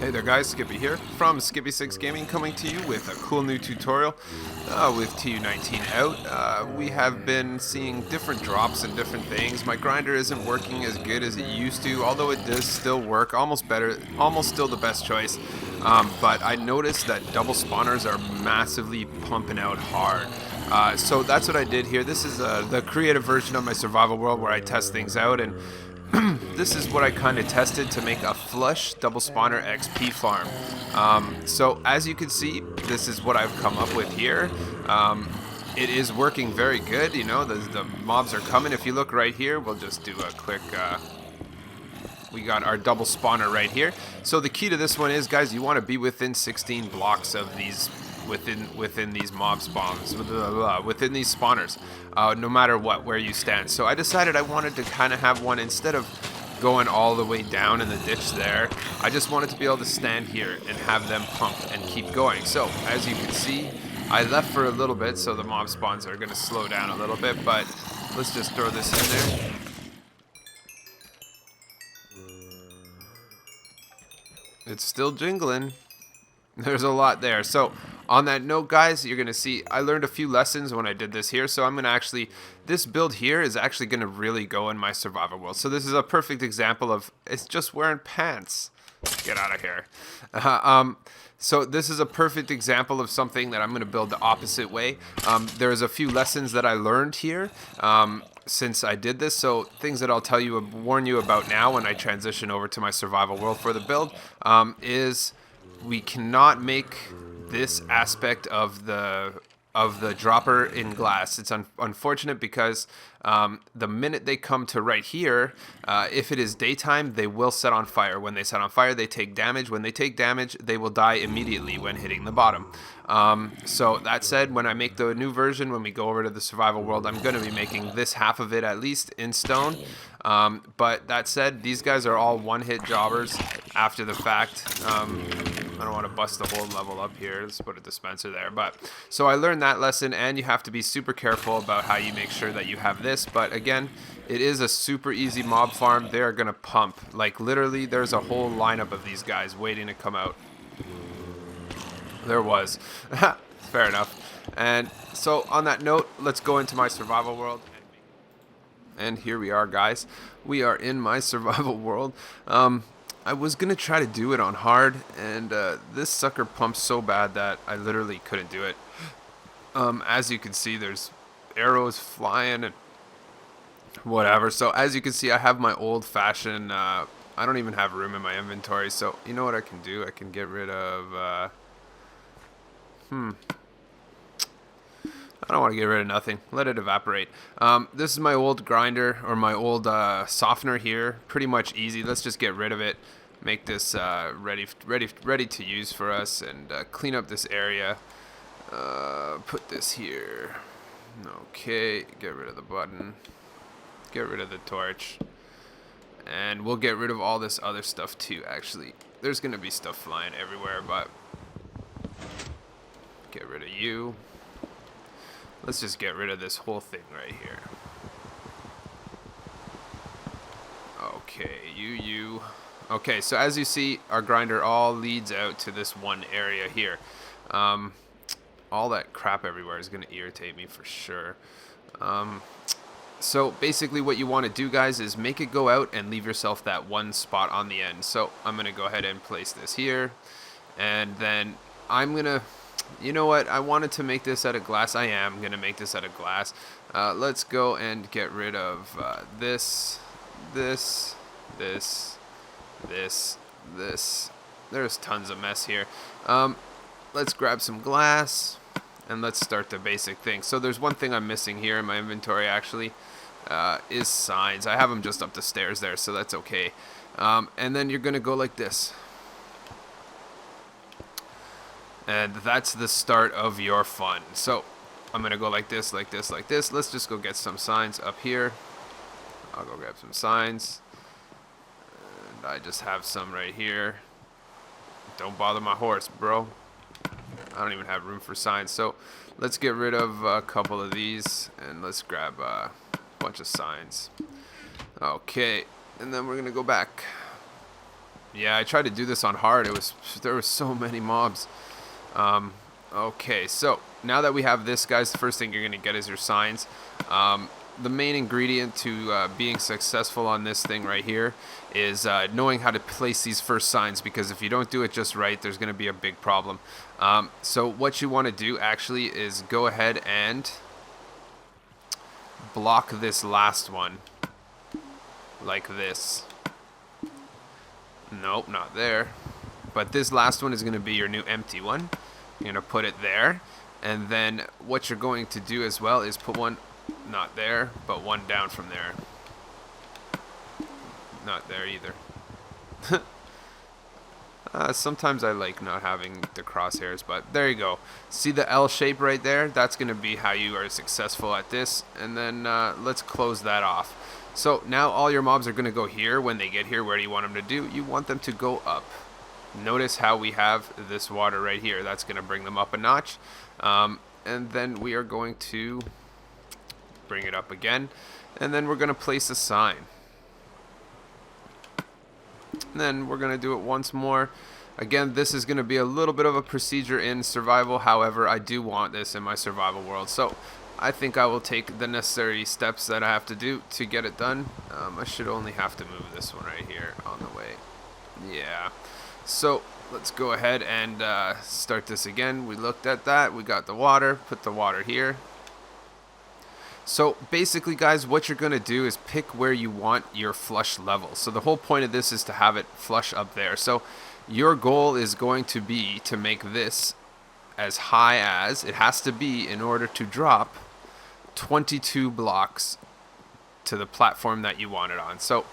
Hey there guys, Skippy here from Skippy6 Gaming, coming to you with a cool new tutorial with TU19 out. We have been seeing different drops and different things. My grinder isn't working as good as it used to, although it does still work, almost better, almost still the best choice. But I noticed that double spawners are massively pumping out hard. So that's what I did here. This is the creative version of my survival world where I test things out, and this is what I kind of tested to make a flush double spawner XP farm. So as you can see, this is what I've come up with here. It is working very good. You know, the mobs are coming. If you look right here, we'll just do a quick we got our double spawner right here. So the key to this one is, guys, you want to be within 16 blocks of these within these mob spawns, within these spawners, no matter where you stand. So I decided I wanted to kind of have one, instead of going all the way down in the ditch there, I just wanted to be able to stand here and have them pump and keep going. So as you can see, I left for a little bit, so the mob spawns are going to slow down a little bit, but let's just throw this in there. It's still jingling. There's a lot there. So on that note, guys, you're going to see I learned a few lessons when I did this here. So I'm going to actually, this build here is actually going to really go in my survival world. So this is a perfect example of, it's just wearing pants. Get out of here. So this is a perfect example of something that I'm going to build the opposite way. There's a few lessons that I learned here since I did this. So things that I'll tell you, warn you about now when I transition over to my survival world for the build is we cannot make this aspect of the dropper in glass. It's unfortunate because the minute they come to right here, if it is daytime, they will set on fire. When they set on fire, they take damage. When they take damage, they will die immediately when hitting the bottom. So that said, when I make the new version, when we go over to the survival world, I'm going to be making this half of it at least in stone. But that said, these guys are all one-hit jobbers after the fact. I don't want to bust the whole level up here. Let's put a dispenser there. But so I learned that lesson, and you have to be super careful about how you make sure that you have this. But again, it is a super easy mob farm. They're going to pump. Like literally, there's a whole lineup of these guys waiting to come out. There was. Fair enough. And so on that note, let's go into my survival world. And here we are, guys. We are in my survival world. I was gonna try to do it on hard, and this sucker pumps so bad that I literally couldn't do it. As you can see, there's arrows flying and whatever. So as you can see, I have my old-fashioned, I don't even have room in my inventory, so you know what I can do? I can get rid of, I don't want to get rid of nothing. Let it evaporate. This is my old grinder, or my old softener here. Pretty much easy. Let's just get rid of it. Make this ready to use for us, and clean up this area. Put this here. Okay. Get rid of the button. Get rid of the torch. And we'll get rid of all this other stuff too, actually. There's going to be stuff flying everywhere, but get rid of you. Let's just get rid of this whole thing right here. Okay, you. Okay, so as you see, our grinder all leads out to this one area here. All that crap everywhere is going to irritate me for sure. So basically what you want to do, guys, is make it go out and leave yourself that one spot on the end. So I'm going to go ahead and place this here. And then I'm going to... You know what? I wanted to make this out of glass. I am going to make this out of glass. Let's go and get rid of this. There's tons of mess here. Let's grab some glass, and let's start the basic thing. So there's one thing I'm missing here in my inventory, actually, is signs. I have them just up the stairs there, so that's okay. And then you're going to go like this. And that's the start of your fun. So I'm going to go like this, like this, like this. Let's just go get some signs up here. I'll go grab some signs. And I just have some right here. Don't bother my horse, bro. I don't even have room for signs. So let's get rid of a couple of these, and let's grab a bunch of signs. Okay, and then we're going to go back. Yeah, I tried to do this on hard. There were so many mobs. Okay, so now that we have this, guys, the first thing you're gonna get is your signs. The main ingredient to being successful on this thing right here is knowing how to place these first signs, because if you don't do it just right, there's gonna be a big problem. So what you want to do actually is go ahead and block this last one like this. Nope, not there. But this last one is going to be your new empty one. You're going to put it there. And then what you're going to do as well is put one, not there, but one down from there. Not there either. Sometimes I like not having the crosshairs, but there you go. See the L shape right there? That's going to be how you are successful at this. And then let's close that off. So now all your mobs are going to go here. When they get here, where do you want them to do? You want them to go up. Notice how we have this water right here. That's going to bring them up a notch. And then we are going to bring it up again. And then we're going to place a sign. And then we're going to do it once more. Again, this is going to be a little bit of a procedure in survival. However, I do want this in my survival world. So I think I will take the necessary steps that I have to do to get it done. I should only have to move this one right here on the way. Yeah. So let's go ahead and start this again. We looked at that. We got the water. Put the water here. So basically, guys, what you're going to do is pick where you want your flush level. So the whole point of this is to have it flush up there. So your goal is going to be to make this as high as it has to be in order to drop 22 blocks to the platform that you want it on. So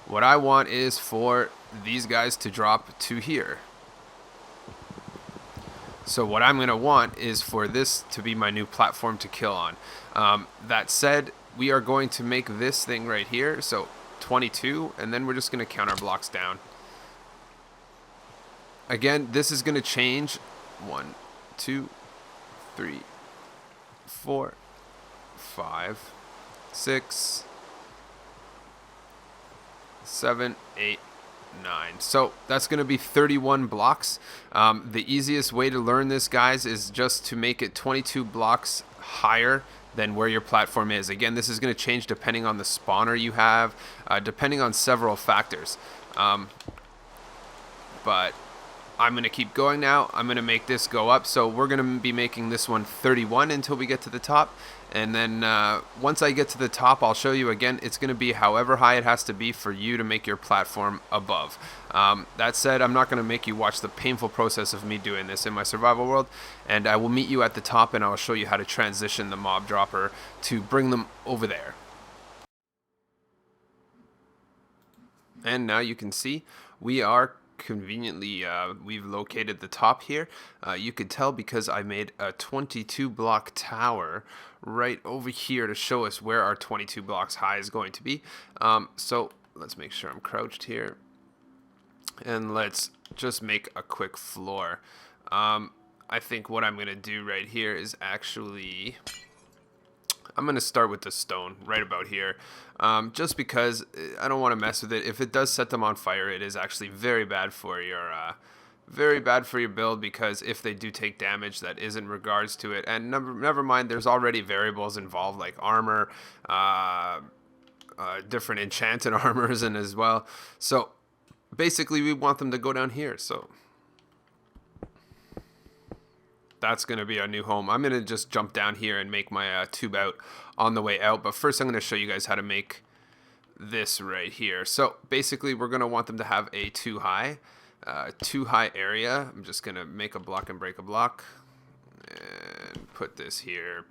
what I want is for these guys to drop to here. So what I'm going to want is for this to be my new platform to kill on. That said, we are going to make this thing right here, so 22, and then we're just going to count our blocks down. Again, this is going to change 1, 2, 3, 4, 5, 6, 7, 8, 9. So that's going to be 31 blocks. The easiest way to learn this, guys, is just to make it 22 blocks higher than where your platform is. Again, this is going to change depending on the spawner you have, depending on several factors. But I'm going to keep going now. I'm going to make this go up. So we're going to be making this one 31 until we get to the top. And then once I get to the top, I'll show you again. It's going to be however high it has to be for you to make your platform above. That said, I'm not going to make you watch the painful process of me doing this in my survival world. And I will meet you at the top, and I'll show you how to transition the mob dropper to bring them over there. And now you can see we are conveniently we've located the top here. You could tell because I made a 22 block tower right over here to show us where our 22 blocks high is going to be. So let's make sure I'm crouched here, and let's just make a quick floor. I think what I'm gonna do right here is actually I'm going to start with the stone right about here, just because I don't want to mess with it. If it does set them on fire, it is actually very bad for your build, because if they do take damage, that is in regards to it. And never mind, there's already variables involved like armor, different enchanted armors, and as well. So basically, we want them to go down here. So that's going to be our new home. I'm going to just jump down here and make my tube out on the way out. But first, I'm going to show you guys how to make this right here. So basically, we're going to want them to have a too high area. I'm just going to make a block and break a block. And put this here.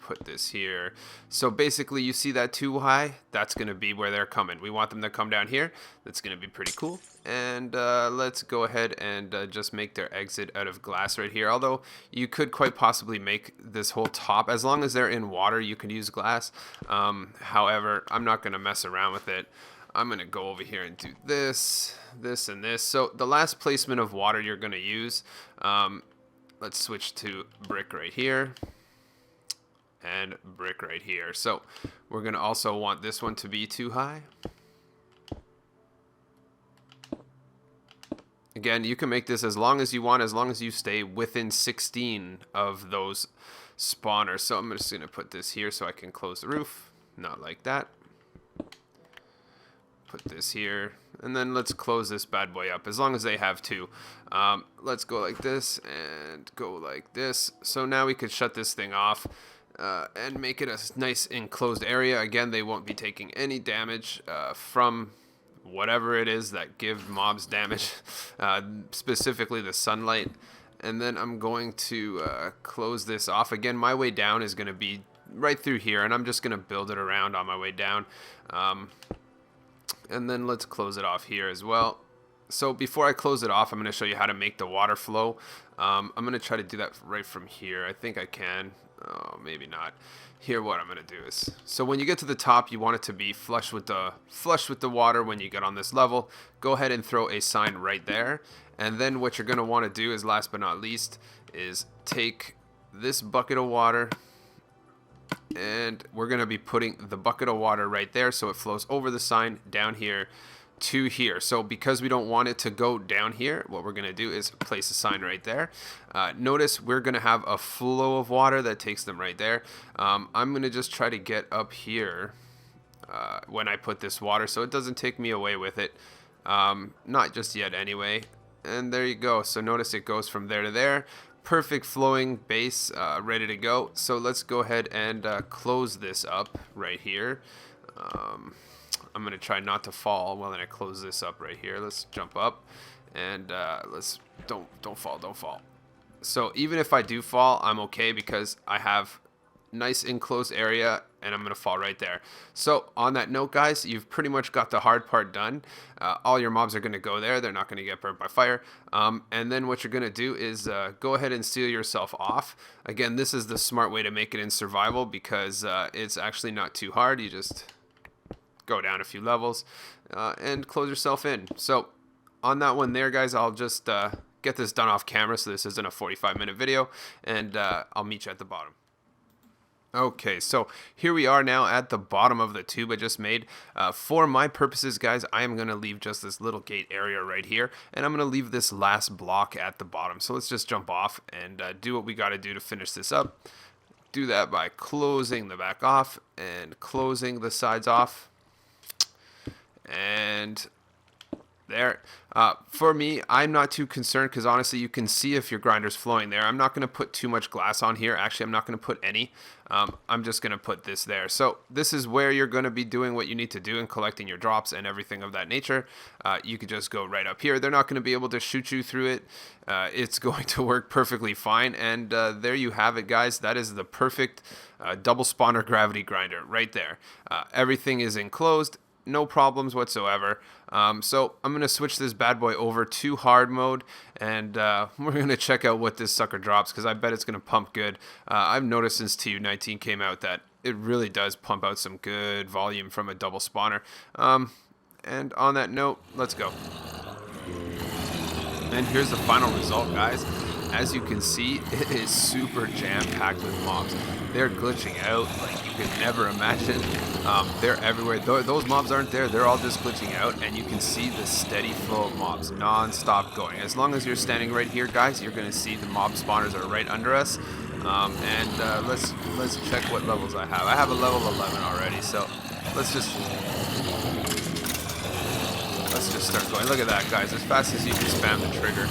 So basically, you see that too high? That's going to be where they're coming. We want them to come down here. That's going to be pretty cool. And let's go ahead and just make their exit out of glass right here. Although you could quite possibly make this whole top, as long as they're in water, you could use glass. However, I'm not going to mess around with it. I'm going to go over here and do this, this, and this. So the last placement of water you're going to use, let's switch to brick right here and brick right here. So we're going to also want this one to be too high. Again, you can make this as long as you want, as long as you stay within 16 of those spawners. So I'm just going to put this here so I can close the roof. Not like that. Put this here. And then let's close this bad boy up, as long as they have two. Let's go like this and go like this. So now we could shut this thing off and make it a nice enclosed area. Again, they won't be taking any damage from whatever it is that give mobs damage, specifically the sunlight. And then I'm going to close this off. Again, my way down is going to be right through here, and I'm just going to build it around on my way down. And then let's close it off here as well. So before I close it off, I'm going to show you how to make the water flow. I'm going to try to do that right from here. I think I can. Oh, maybe not. Here, what I'm going to do is, so when you get to the top, you want it to be flush with the water. When you get on this level, go ahead and throw a sign right there. And then what you're going to want to do is, last but not least, is take this bucket of water, and we're going to be putting the bucket of water right there so it flows over the sign down here to here. So because we don't want it to go down here, what we're going to do is place a sign right there. Notice we're going to have a flow of water that takes them right there. I'm going to just try to get up here when I put this water so it doesn't take me away with it. Not just yet anyway. And there you go. So notice it goes from there to there. Perfect flowing base, ready to go. So let's go ahead and close this up right here. I'm gonna try not to fall while I close this up right here. Let's jump up and let's don't fall. So even if I do fall, I'm okay because I have nice enclosed area, and I'm gonna fall right there. So on that note, guys, you've pretty much got the hard part done. All your mobs are gonna go there. They're not gonna get burnt by fire. And then what you're gonna do is go ahead and seal yourself off. Again, this is the smart way to make it in survival because it's actually not too hard. You just go down a few levels and close yourself in. So on that one there, guys, I'll just get this done off camera so this isn't a 45-minute video, and I'll meet you at the bottom. Okay, so here we are now at the bottom of the tube I just made. For my purposes, guys, I am going to leave just this little gate area right here, and I'm going to leave this last block at the bottom. So let's just jump off and do what we got to do to finish this up. Do that by closing the back off and closing the sides off. And there. For me, I'm not too concerned because honestly you can see if your grinder's flowing there. I'm not going to put too much glass on here. Actually, I'm not going to put any. I'm just going to put this there. So this is where you're going to be doing what you need to do and collecting your drops and everything of that nature. You could just go right up here. They're not going to be able to shoot you through it. It's going to work perfectly fine. And there you have it, guys. That is the perfect double spawner gravity grinder right there. Everything is enclosed. No problems whatsoever. So I'm going to switch this bad boy over to hard mode, and we're going to check out what this sucker drops because I bet it's going to pump good. I've noticed since TU19 came out that it really does pump out some good volume from a double spawner. And on that note, let's go. And here's the final result, guys. As you can see, it is super jam-packed with mobs. They're glitching out like you could never imagine. They're everywhere. Those mobs aren't there. They're all just glitching out, and you can see the steady flow of mobs non-stop going. As long as you're standing right here, guys, you're going to see the mob spawners are right under us. Let's check what levels I have. I have a level 11 already, so let's just start going. Look at that, guys. As fast as you can spam the trigger,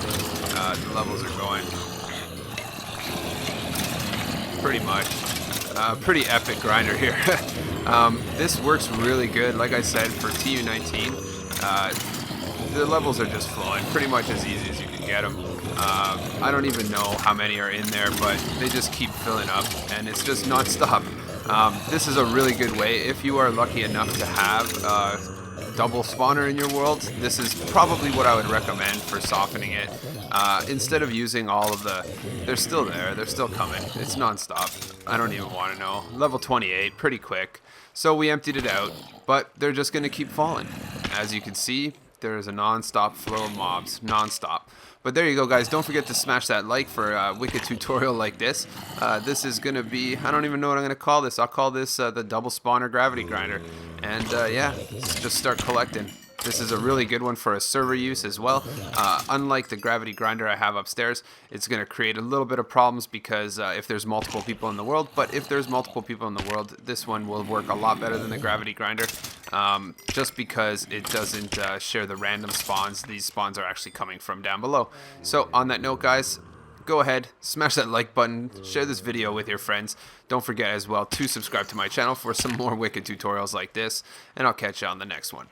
the levels are going. Pretty much. Pretty epic grinder here. This works really good. Like I said, for TU19, the levels are just flowing pretty much as easy as you can get them. I don't even know how many are in there, but they just keep filling up, and it's just non-stop. This is a really good way if you are lucky enough to have double spawner in your world. This is probably what I would recommend for softening it. Instead of using all of the... They're still there. They're still coming. It's non-stop. I don't even want to know. Level 28, pretty quick. So we emptied it out, but they're just going to keep falling. As you can see, there is a non-stop flow of mobs. Non-stop. But there you go, guys. Don't forget to smash that like for a wicked tutorial like this. This is going to be... I don't even know what I'm going to call this. I'll call this the double spawner gravity grinder. And yeah, let's just start collecting. This is a really good one for a server use as well. Unlike the gravity grinder I have upstairs, it's going to create a little bit of problems because if there's multiple people in the world, but if there's multiple people in the world, this one will work a lot better than the gravity grinder, just because it doesn't share the random spawns. These spawns are actually coming from down below. So on that note, guys, go ahead, smash that like button, share this video with your friends. Don't forget as well to subscribe to my channel for some more wicked tutorials like this, and I'll catch you on the next one.